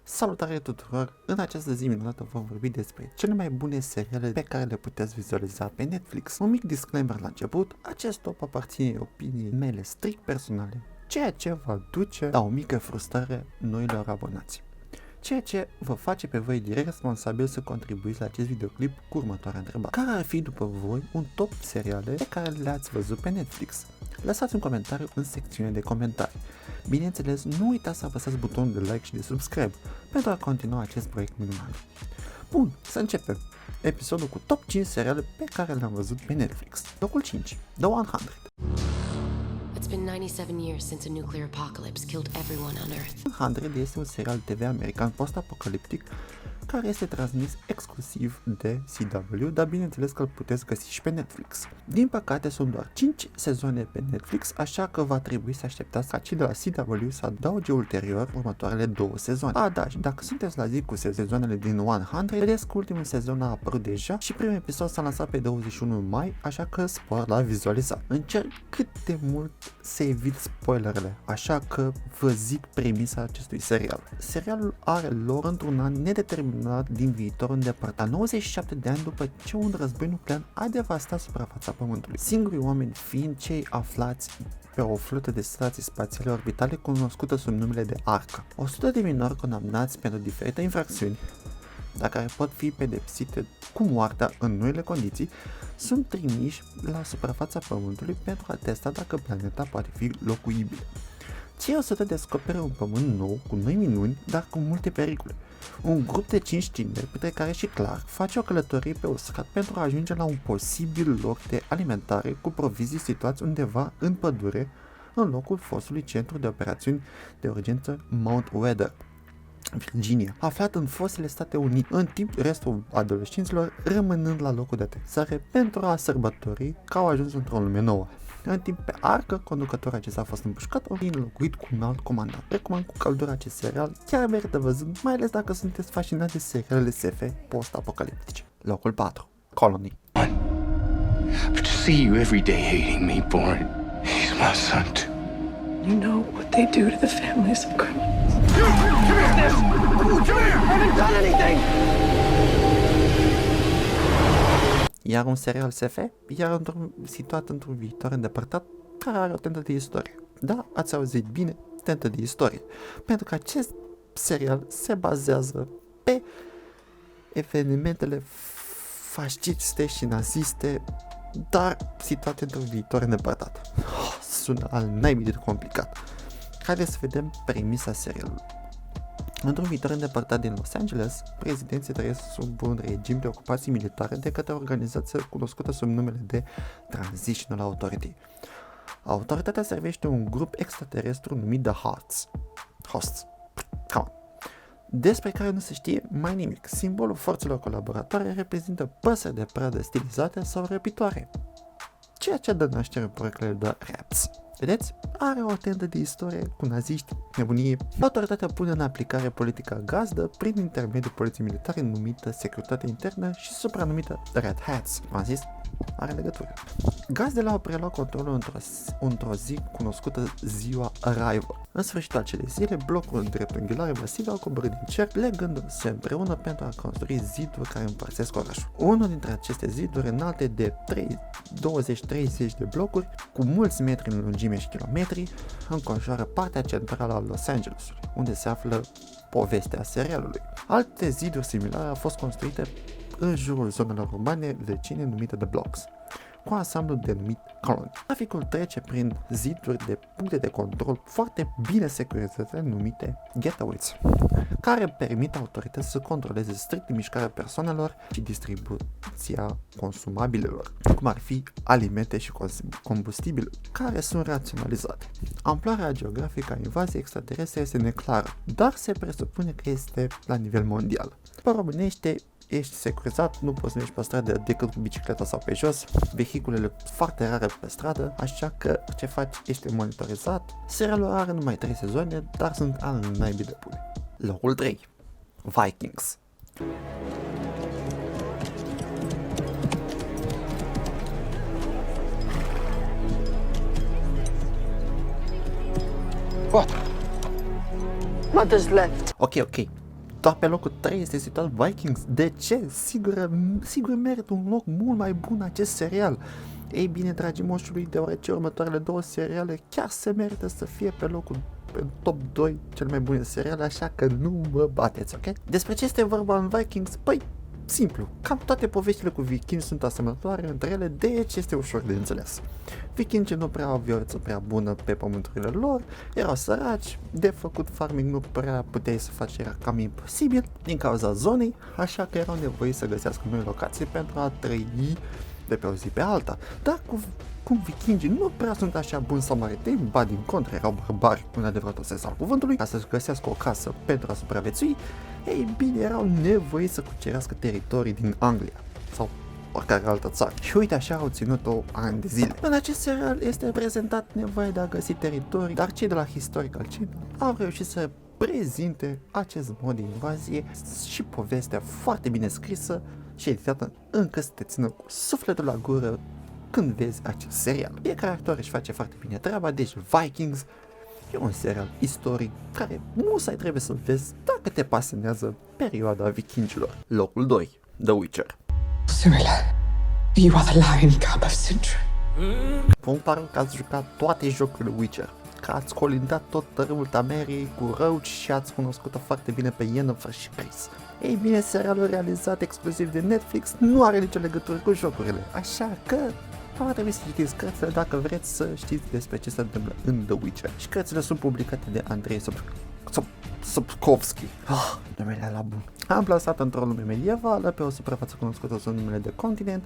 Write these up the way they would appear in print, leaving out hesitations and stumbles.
Salutare tuturor! În această zi minunată vom vorbi despre cele mai bune seriale pe care le puteți vizualiza pe Netflix. Un mic disclaimer la început, acest top aparține opiniei mele strict personale, ceea ce va duce la o mică frustrare noilor abonați. Ceea ce vă face pe voi direct responsabil să contribuiți la acest videoclip cu următoarea întrebare. Care ar fi după voi un top seriale pe care le-ați văzut pe Netflix? Lăsați un comentariu în secțiunea de comentarii. Bineînțeles, nu uitați să apăsați butonul de like și de subscribe pentru a continua acest proiect minunat. Bun, să începem! Episodul cu top 5 seriale pe care le-am văzut pe Netflix. Locul 5, The 100. It's been 97 years since a nuclear apocalypse killed everyone on Earth. 100 este un serial TV american post-apocaliptic care este transmis exclusiv de CW, dar bineînțeles că îl puteți găsi și pe Netflix. Din păcate sunt doar 5 sezoane pe Netflix, așa că va trebui să așteptați ca cei de la CW să adauge ulterior următoarele 2 sezoane. Da, și dacă sunteți la zi cu sezoanele din 100, vedeți că ultimul sezon a apărut deja și primul episod s-a lansat pe 21 mai, așa că spor la vizualizat. Încerc cât de mult să evit spoilerele, așa că vă zic premisa acestui serial. Serialul are loc într-un an nedeterminat din viitor îndepărtat, 97 de ani după ce un război nuclear a devastat suprafața Pământului. Singurii oameni fiind cei aflați pe o flotă de stații spațiale orbitale cunoscută sub numele de Arca. 100 de minori condamnați pentru diferite infracțiuni, dar care pot fi pedepsite cu moartea în noile condiții, sunt trimiși la suprafața Pământului pentru a testa dacă planeta poate fi locuibilă. Cei 100 descoperă un pământ nou, cu noi minuni, dar cu multe pericole. Un grup de 5 tineri, printre care și Clark, face o călătorie pe uscat pentru a ajunge la un posibil loc de alimentare cu provizii situați undeva în pădure, în locul fostului centru de operațiuni de urgență Mount Weather, Virginia, aflat în fostele State Unite, în timp restul adolescenților rămânând la locul de aterizare pentru a sărbători că au ajuns într-o lume nouă. În timp pe Arcă, conducătorul acesta a fost împușcat, ori înlocuit cu un alt comandant. Recomand cu căldură acest serial, chiar merită văzut, mai ales dacă sunteți fascinați de serialele SF post-apocaliptice. Locul 4, Colony. But to see you every day hating me for it, he's my son too. You know what they do to the families of criminals. Come here! I haven't done anything! Iar un serial SF, iar situat într-un viitor îndepărtat, care are o tentă de istorie. Da, ați auzit bine, tentă de istorie. Pentru că acest serial se bazează pe evenimentele fasciste și naziste, dar situate într-un viitor îndepărtat. Sună al naibii de complicat. Haideți să vedem premisa serialului. Într-un viitor îndepărtat din Los Angeles, prezidenții trăiesc sub un regim de ocupație militară de către o organizație cunoscută sub numele de Transitional Authority. Autoritatea servește un grup extraterestru numit The Hosts, despre care nu se știe mai nimic. Simbolul forțelor colaboratoare reprezintă păsări de pradă stilizate sau răpitoare, ceea ce dă naștere proiectele de Raps. Vedeți? Are o tentă de istorie cu naziști, nebunie. Autoritatea pune în aplicare politica gazdă prin intermediul poliției militare numită Securitate Internă și supranumită Red Hats. V-am zis? Are legătură. Gazdele au preluat controlul într-o zi cunoscută ziua Arrival. În sfârșitul acelei zile, blocurile dreptunghiulare masive au coborât din cer, legându-se împreună pentru a construi ziduri care împărțesc orașul. Unul dintre aceste ziduri înalte de 20-30 de blocuri, cu mulți metri în lungime și kilometri, înconjoară partea centrală a Los Angelesului, unde se află povestea serialului. Alte ziduri similare au fost construite în jurul zonelor urbane vecine numite The Blocks, cu ansamblu denumit Colony. Traficul trece prin ziduri de puncte de control foarte bine securizate numite getaways, care permit autorității să controleze strict mișcarea persoanelor și distribuția consumabilelor, cum ar fi alimente și combustibili, care sunt raționalizate. Amploarea geografică a invaziei extraterestre este neclară, dar se presupune că este la nivel mondial. Pe românește, ești securizat, nu poți să mergi pe stradă decât cu bicicleta sau pe jos, vehiculele foarte rare pe stradă, așa că ce faci este monitorizat. Serialul are numai 3 sezoane, dar sunt al naibii de pune. Locul 3, Vikings. What? Mother's left. Ok. Doar pe locul 3 este situat Vikings. De ce? Sigur merită un loc mult mai bun acest serial. Ei bine, dragii moșului, deoarece următoarele 2 seriale chiar se merită să fie pe locul în top 2 cel mai bune seriale, așa că nu mă bateți, ok? Despre ce este vorba în Vikings? Păi, simplu, cam toate poveștile cu vikingi sunt asemănătoare între ele, deci este ușor de înțeles. Vikingii nu prea au viață prea bună pe pământurile lor, erau săraci, de făcut farming nu prea puteai să faci, era cam imposibil din cauza zonei, așa că erau nevoiți să găsească noi locații pentru a trăi de pe o zi pe alta. Dar cum vikingii nu prea sunt așa buni samariteni, ba din contră, erau barbari în adevăratul sens al cuvântului, ca să-și găsească o casă pentru a supraviețui, ei bine, erau nevoiți să cucerească teritorii din Anglia sau oricare altă țară. Și uite așa au ținut-o ani de zile. În acest serial este prezentat nevoia de a găsi teritorii, dar cei de la Historical Channel au reușit să prezinte acest mod de invazie și povestea foarte bine scrisă și editată încât să te țină cu sufletul la gură când vezi acest serial. Fiecare actor își face foarte bine treaba, deci Vikings e un serial istoric care musai trebuie să-l vezi dacă te pasionează perioada vikingilor. Locul 2, The Witcher. Cyrilla, you are the lion cub of Sintra. Vă pare că ați jucat toate jocurile Witcher, că ați colindat tot tărâmul Tameriei cu Roach și ați cunoscut-o foarte bine pe Yennefer și Chris. Ei bine, serialul realizat exclusiv de Netflix nu are nicio legătură cu jocurile, așa că va trebui să citiți cărțile dacă vreți să știți despre ce se întâmplă în The Witcher. Și cărțile sunt publicate de Andrei Sapkowski. Numele la bun. Amplasat într-o lume medievală, pe o suprafață cunoscută sub numele de continent,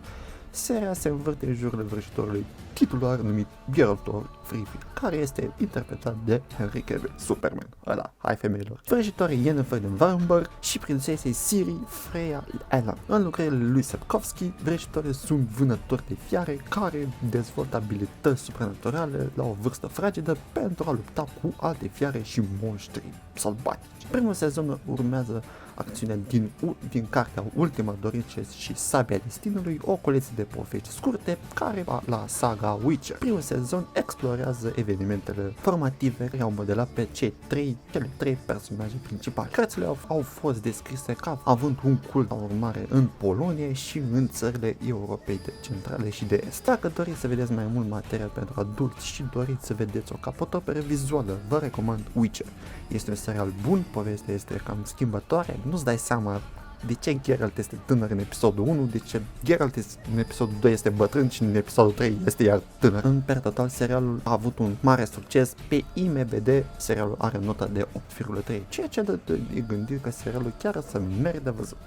seria se învârte în jurul vrăjitorului titular numit Geralt of Rivia, care este interpretat de Henry Cavill, Superman. Ăla, hai femeilor. Vrăjitorii Yennefer din Varenburg și prințesei Ciri Freya Allan. În lucrările lui Sapkowski, vrăjitorii sunt vânători de fiare care dezvoltă abilități supranaturale la o vârstă fragedă pentru a lupta cu alte fiare și monștri sălbatici. Primul sezon urmează acțiunea din cartea Ultima Dorice și Sabia Destinului, o colecție de povești scurte care va la saga Witcher. Primul sezon explorează evenimentele formative care au modelat pe cele trei personaje principale. Cărțile au fost descrise ca având un cult urmare în Polonia și în țările Europei de centrale și de est. Dacă doriți să vedeți mai mult material pentru adulți și doriți să vedeți o capotoperă vizuală, vă recomand Witcher. Este un serial bun, povestea este cam schimbătoare, nu-ți dai seama de ce Geralt este tânăr în episodul 1, de ce Geralt în episodul 2 este bătrân și în episodul 3 este iar tânăr. În per total, serialul a avut un mare succes. Pe IMDb, serialul are nota de 8,3, ceea ce dă de gândit că serialul chiar să merge de văzut.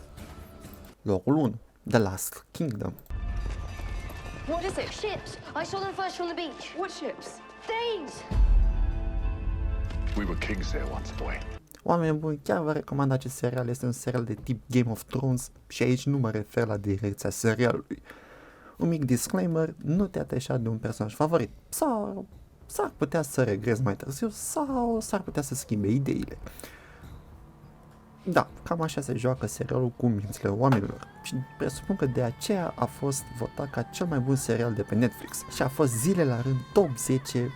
Locul 1, The Last Kingdom. What is it? Ships. I saw them first from the beach. What ships? Danes! We were kings there once, boy. Oameni buni, chiar vă recomand acest serial, este un serial de tip Game of Thrones și aici nu mă refer la direcția serialului. Un mic disclaimer, nu te atașa de un personaj favorit, sau s-ar putea să regrezi mai târziu, sau s-ar putea să schimbe ideile. Da, cam așa se joacă serialul cu mințile oamenilor și presupun că de aceea a fost votat ca cel mai bun serial de pe Netflix și a fost zile la rând top 10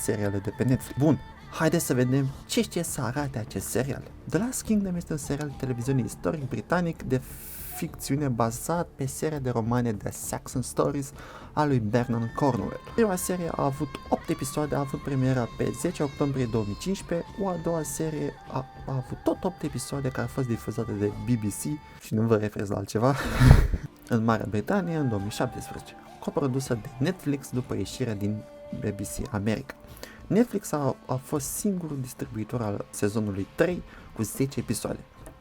seriale de pe Netflix. Bun, haideți să vedem ce știe să arate acest serial. The Last Kingdom este un serial de televiziune istoric britanic de ficțiune bazat pe seria de romane The Saxon Stories a lui Bernard Cornwell. Prima serie a avut 8 episoade, a avut premiera pe 10 octombrie 2015, o a doua serie a avut tot 8 episoade care au fost difuzate de BBC și nu vă referiți la altceva, în Marea Britanie în 2017, coprodusă de Netflix după ieșirea din BBC America. Netflix a fost singurul distribuitor al sezonului 3 cu 10 episoade,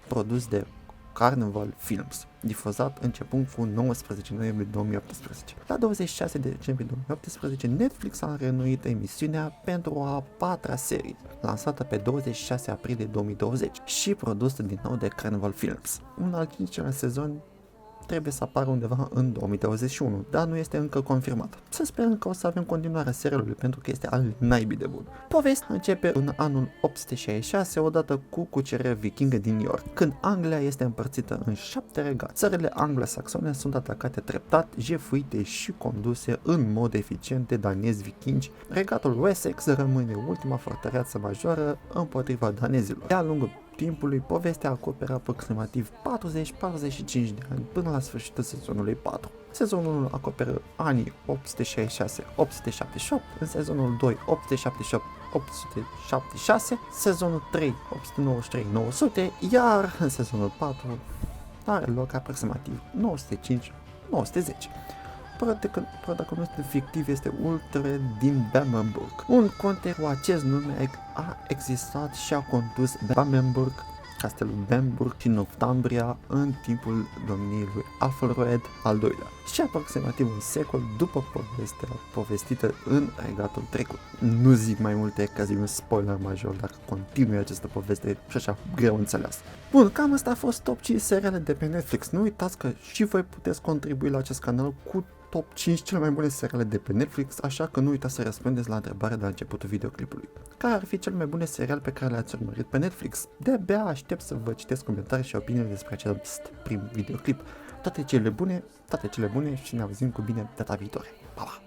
produs de Carnival Films, difuzat începând cu 19 noiembrie 2018. La 26 decembrie 2018, Netflix a reînnoit emisiunea pentru a patra serie, lansată pe 26 aprilie 2020 și produsă din nou de Carnival Films. Un al 5-lea sezon trebuie să apară undeva în 2021, dar nu este încă confirmat. Să sperăm că o să avem continuarea serialului pentru că este al naibii de bun. Povestea începe în anul 866, odată cu cucerirea vikingă din York, când Anglia este împărțită în 7 regate. Țările anglo-saxone sunt atacate treptat, jefuite și conduse în mod eficient de danezi vikingi. Regatul Wessex rămâne ultima fortăreață majoră împotriva danezilor. De-a lungul timpului, povestea acoperă aproximativ 40-45 de ani până la sfârșitul sezonului 4. Sezonul 1 acoperă anii 866-878, în sezonul 2 878-876, sezonul 3 893-900, iar în sezonul 4 are loc aproximativ 905-910. Protagonistul fictiv este Ultred din Bamberburg. Un conte cu acest nume a existat și a condus Bamberburg, castelul Bamberg și Northumbria în timpul domniei lui Aethelred al II-lea și aproximativ un secol după povestea povestită în Regatul Trecut. Nu zic mai multe că zic un spoiler major dacă continui această poveste și așa greu înțeles. Bun, cam asta a fost top 5 seriale de pe Netflix. Nu uitați că și voi puteți contribui la acest canal cu top 5 cele mai bune seriale de pe Netflix, așa că nu uitați să răspundeți la întrebarea de la începutul videoclipului. Care ar fi cele mai bune seriale pe care le-ați urmărit pe Netflix? De-abia aștept să vă citesc comentarii și opiniile despre acest prim videoclip. Toate cele bune și ne auzim cu bine data viitoare. Pa, pa!